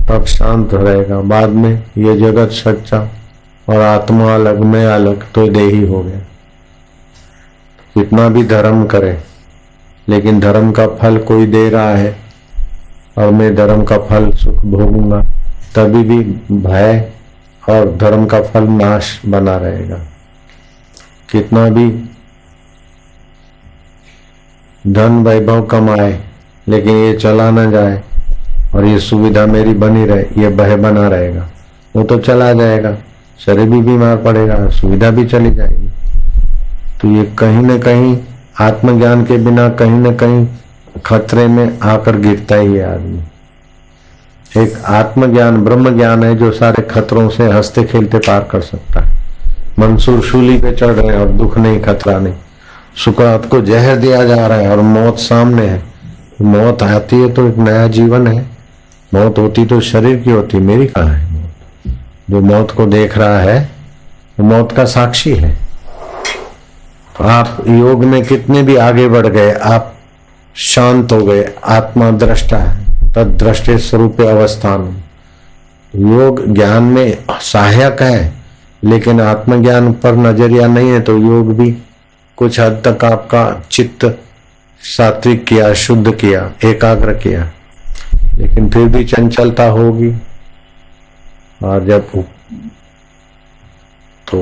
तब शांत रहेगा। बाद में ये जगत सच्चा और आत्मा अलग, मैं अलग, तो देही हो गया। कितना भी धर्म करे, लेकिन धर्म का फल कोई दे रहा है और मैं धर्म का फल सुख भोगूंगा, तभी भी भय और धर्म का फल नाश बना रहेगा। कितना भी धन वैभव कमाए, लेकिन ये चला ना जाए और ये सुविधा मेरी बनी रहे, ये भय बना रहेगा। वो तो चला जाएगा, शरीर भी बीमार पड़ेगा, सुविधा भी चली जाएगी। तो ये कहीं न कहीं आत्मज्ञान के बिना कहीं न कहीं खतरे में आकर गिरता ही है आदमी। एक आत्मज्ञान ब्रह्म ज्ञान है जो सारे खतरों से हंसते खेलते पार कर सकता है। मंसूर शूली पे चढ़ रहे हैं और दुख नहीं, खतरा नहीं। सुकरात को जहर दिया जा रहा है और मौत सामने है। मौत आती है तो एक नया जीवन है, मौत होती तो शरीर की होती, मेरी कहाँ है मौत? जो मौत को देख रहा है वो मौत का साक्षी है। तो आप योग में कितने भी आगे बढ़ गए, आप शांत हो गए, आत्मा दृष्टा है, तद दृष्टे स्वरूप अवस्थान। योग ज्ञान में सहायक है, लेकिन आत्मज्ञान पर नजरिया नहीं है तो योग भी कुछ हद तक आपका चित्त सात्विक किया, शुद्ध किया, एकाग्र किया, लेकिन फिर भी चंचलता होगी। और जब तो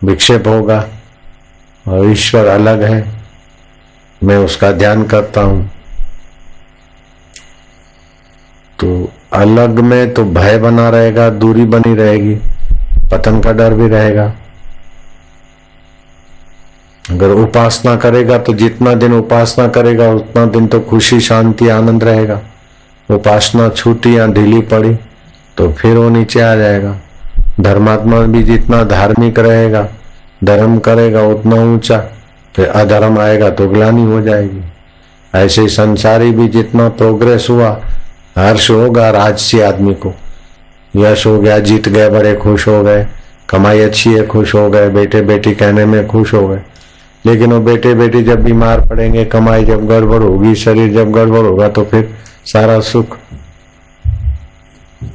विक्षेप होगा और ईश्वर अलग है, मैं उसका ध्यान करता हूं, तो अलग में तो भय बना रहेगा, दूरी बनी रहेगी, पतन का डर भी रहेगा। अगर उपासना करेगा तो जितना दिन उपासना करेगा उतना दिन तो खुशी, शांति, आनंद रहेगा। उपासना छूटी या ढीली पड़ी तो फिर वो नीचे आ जाएगा। धर्मात्मा भी जितना धार्मिक रहेगा, धर्म करेगा उतना ऊंचा, फिर अधर्म आएगा तो ग्लानि हो जाएगी। ऐसे ही संसारी भी जितना प्रोग्रेस हुआ, हर्ष होगा राजसी आदमी को, यश हो गया, जीत गए, बड़े खुश हो गए, कमाई अच्छी है, खुश हो गए, बेटे बेटी कहने में खुश हो गए। लेकिन वो बेटे बेटी जब बीमार पड़ेंगे, कमाई जब गड़बड़ होगी, शरीर जब गड़बड़ होगा, तो फिर सारा सुख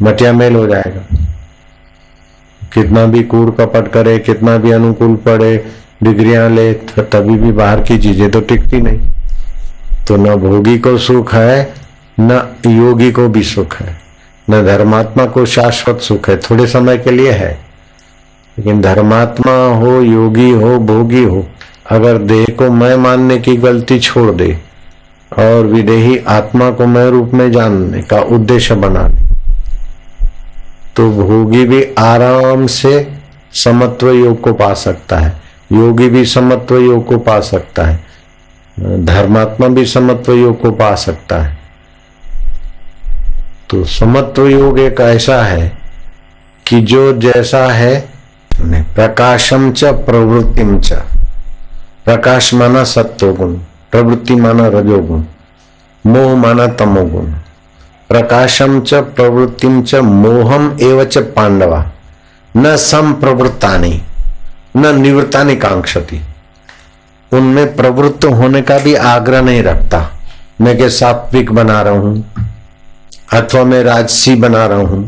मटिया मेल हो जाएगा। कितना भी कूड़ कपट करे, कितना भी अनुकूल पड़े, डिग्रियां ले, तभी भी बाहर की चीजें तो टिकती नहीं। तो न भोगी को सुख है, न योगी को भी सुख है, न धर्मात्मा को शाश्वत सुख है, थोड़े समय के लिए है। लेकिन धर्मात्मा हो, योगी हो, भोगी हो, अगर देह को मैं मानने की गलती छोड़ दे और विदेही आत्मा को मैं रूप में जानने का उद्देश्य बना ले, तो भोगी भी आराम से समत्व योग को पा सकता है, योगी भी समत्व योग को पा सकता है, धर्मात्मा भी समत्व योग को पा सकता है। तो समत्व योग एक ऐसा है कि जो जैसा है, प्रकाशम च प्रवृत्तिम च, प्रकाश माना सत्वगुण, प्रवृत्ति माना रजोगुण, मोह माना तमोगुण। प्रकाशम च प्रवृत्तिम च मोहम एव च पांडवा न संप्रवृत्तानि न निवृत्तानि कांक्षति। उनमें प्रवृत्त होने का भी आग्रह नहीं रखता, मैं के सात्विक बना रहा हूं, अथवा मैं राजसी बना रहा हूं,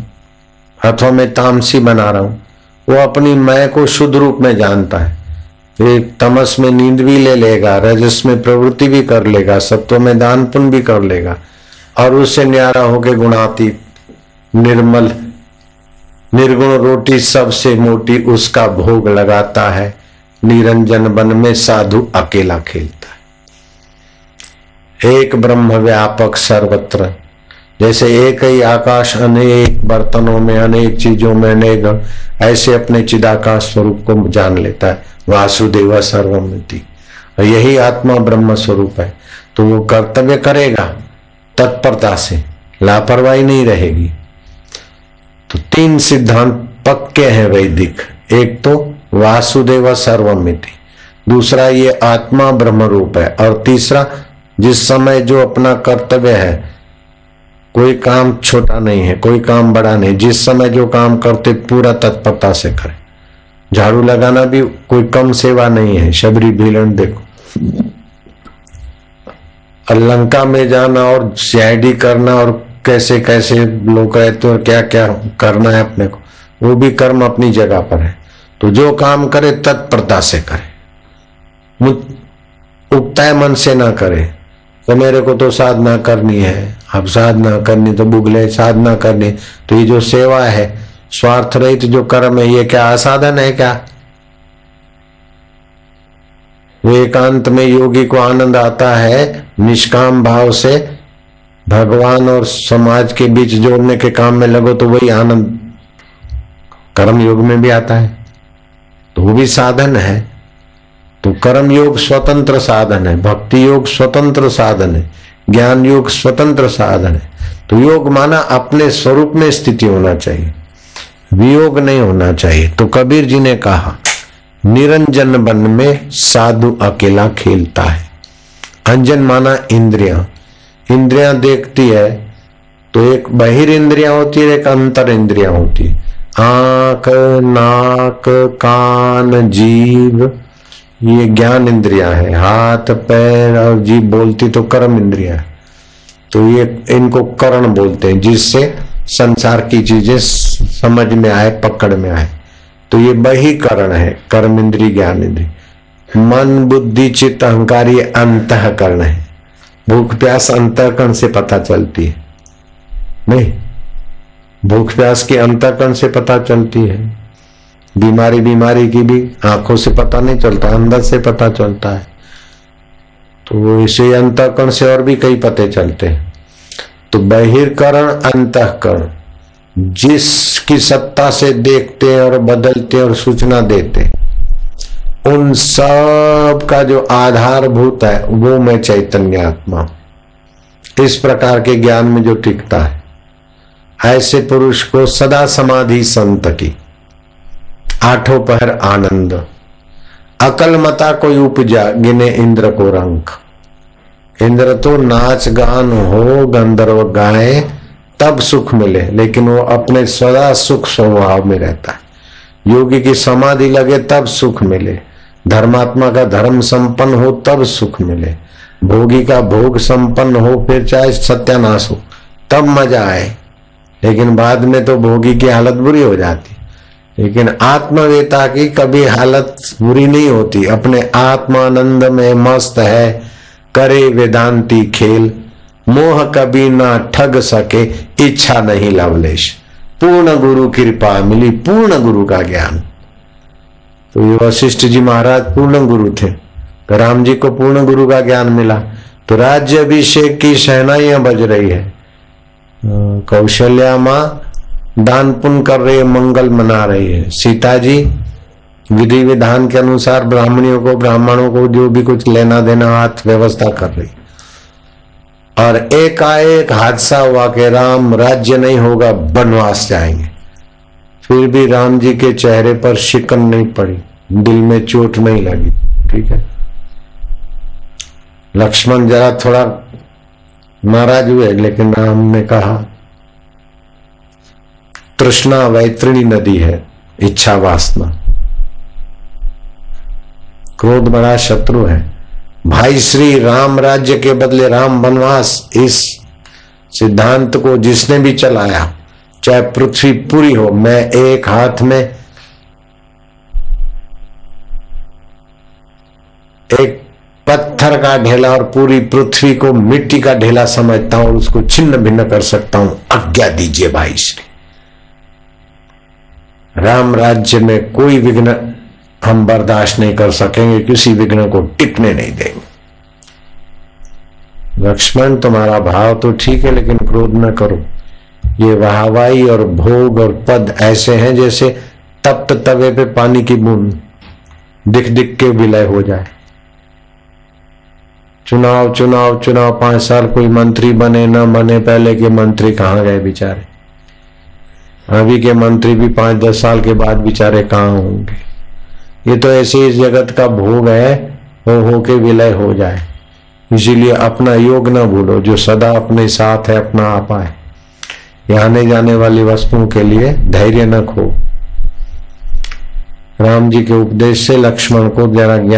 अथवा मैं तामसी बना रहा हूं। वो अपनी मैं को शुद्ध रूप में जानता है। एक तमस में नींद भी ले लेगा, रजस में प्रवृत्ति भी कर लेगा, सत्व में दान पुण्य भी कर लेगा, और उससे न्यारा होके गुणातीत, निर्मल, निर्गुण रोटी सबसे मोटी उसका भोग लगाता है। निरंजन वन में साधु अकेला खेलता है। एक ब्रह्म व्यापक सर्वत्र, जैसे एक ही आकाश अनेक बर्तनों में, अनेक चीजों में, अनेक, ऐसे अपने चिदाकाश स्वरूप को जान लेता है। वासुदेव सर्वमिति, और यही आत्मा ब्रह्म स्वरूप है। तो वो कर्तव्य करेगा तत्परता से, लापरवाही नहीं रहेगी। तो तीन सिद्धांत पक्के हैं वैदिक। एक तो वासुदेव सर्वमिति, दूसरा ये आत्मा ब्रह्म रूप है, और तीसरा जिस समय जो अपना कर्तव्य है, कोई काम छोटा नहीं है, कोई काम बड़ा नहीं, जिस समय जो काम करते पूरा तत्परता से करें। झाड़ू लगाना भी कोई कम सेवा नहीं है। शबरी भीलन देखो, लंका में जाना और सीआईडी करना और कैसे कैसे लोग रहते और क्या क्या करना है अपने को, वो भी कर्म अपनी जगह पर है। तो जो काम करे तत्परता से करे, उगताए मन से ना करे तो मेरे को तो साधना करनी है, अब साधना करनी तो बुगले साधना करनी। तो ये जो सेवा है स्वार्थ रहित जो कर्म है, ये क्या असाधन है क्या? वो एकांत में योगी को आनंद आता है निष्काम भाव से भगवान और समाज के बीच जोड़ने के काम में लगो तो वही आनंद कर्म योग में भी आता है, तो वो भी साधन है। तो कर्म योग स्वतंत्र साधन है, भक्ति योग स्वतंत्र साधन है, ज्ञान योग स्वतंत्र साधन है। तो योग माना अपने स्वरूप में स्थिति होना चाहिए, वियोग नहीं होना चाहिए। तो कबीर जी ने कहा निरंजन वन में साधु अकेला खेलता है। अंजन माना इंद्रियां, इंद्रियां देखती है तो एक बहिर इंद्रियां होती है, एक अंतर इंद्रियां होती है। आंख, नाक, कान, जीभ ये ज्ञान इंद्रियां है, हाथ पैर और जीभ बोलती तो कर्म इंद्रियां है। तो ये इनको करण बोलते हैं, जिससे संसार की चीजें समझ में आए, पकड़ में आए। तो ये बहिकरण है, कर्म इंद्रिय ज्ञान इंद्रिय। मन बुद्धि चित्त अहंकार ये अंतःकरण है। भूख प्यास अंतःकरण से पता चलती है, नहीं भूख प्यास की अंतःकरण से पता चलती है। बीमारी की भी आंखों से पता नहीं चलता, अंदर से पता चलता है। तो इसे अंतःकरण से और भी कई पते चलते हैं। तो बहिर्करण अंतःकरण जिसकी सत्ता से देखते और बदलते और सूचना देते, उन सब का जो आधारभूत है वो मैं चैतन्य आत्मा। इस प्रकार के ज्ञान में जो टिकता है, ऐसे पुरुष को सदा समाधि संत की, आठों पहर आनंद, अकल मता कोई उपजा गिने इंद्र को रंक। इंद्र तो नाच गान हो गंधर्व गाए तब सुख मिले, लेकिन वो अपने सदा सुख स्वभाव में रहता है। योगी की समाधि लगे तब सुख मिले, धर्मात्मा का धर्म संपन्न हो तब सुख मिले, भोगी का भोग संपन्न हो फिर चाहे सत्यानाश हो तब मजा आए। लेकिन बाद में तो भोगी की हालत बुरी हो जाती। लेकिन आत्मवेता की कभी हालत बुरी नहीं होती, अपने आत्मानंद में मस्त है, करे वेदांती खेल, मोह कभी ना ठग सके, इच्छा नहीं लवलेश। पूर्ण गुरु कृपा मिली, पूर्ण गुरु का ज्ञान। तो ये वशिष्ठ जी महाराज पूर्ण गुरु थे, तो राम जी को पूर्ण गुरु का ज्ञान मिला। तो राज्य अभिषेक की शहनाइयां बज रही है, कौशल्या माँ दान पुण्य कर रही है, मंगल मना रही है। सीता जी विधि विधान के अनुसार ब्राह्मणों को ब्राह्मणों को जो भी कुछ लेना देना हाथ व्यवस्था कर रही। और एकाएक हादसा हुआ कि राम राज्य नहीं होगा, वनवास जाएंगे। फिर भी राम जी के चेहरे पर शिकन नहीं पड़ी, दिल में चोट नहीं लगी। ठीक है, लक्ष्मण जरा थोड़ा नाराज हुए, लेकिन राम ने कहा तृष्णा वैतरणी नदी है, इच्छा वासना, क्रोध बड़ा शत्रु है। भाई श्री राम राज्य के बदले राम वनवास, इस सिद्धांत को जिसने भी चलाया, चाहे पृथ्वी पूरी हो, मैं एक हाथ में एक पत्थर का ढेला और पूरी पृथ्वी को मिट्टी का ढेला समझता हूं और उसको छिन्न भिन्न कर सकता हूं। आज्ञा दीजिए भाई श्री। राम राज्य में कोई विघ्न हम बर्दाश्त नहीं कर सकेंगे, किसी विघ्न को टिकने नहीं देंगे। लक्ष्मण तुम्हारा भाव तो ठीक है, लेकिन क्रोध न करो। ये वाहवाही और भोग और पद ऐसे हैं जैसे तप्त तवे पे पानी की बूंद, दिख दिख के विलय हो जाए। चुनाव चुनाव चुनाव, 5 साल कोई मंत्री बने न बने, पहले के मंत्री कहाँ गए बेचारे। अभी के मंत्री भी 5-10 साल के बाद बेचारे कहाँ होंगे। ये तो ऐसे इस जगत का भोग है, हो के विलय हो जाए। इसीलिए अपना योग न भूलो, जो सदा अपने साथ है, अपना आपा है। ये आने जाने वाली वस्तुओं के लिए धैर्य न खो। राम जी के उपदेश से लक्ष्मण को जरा ज्ञान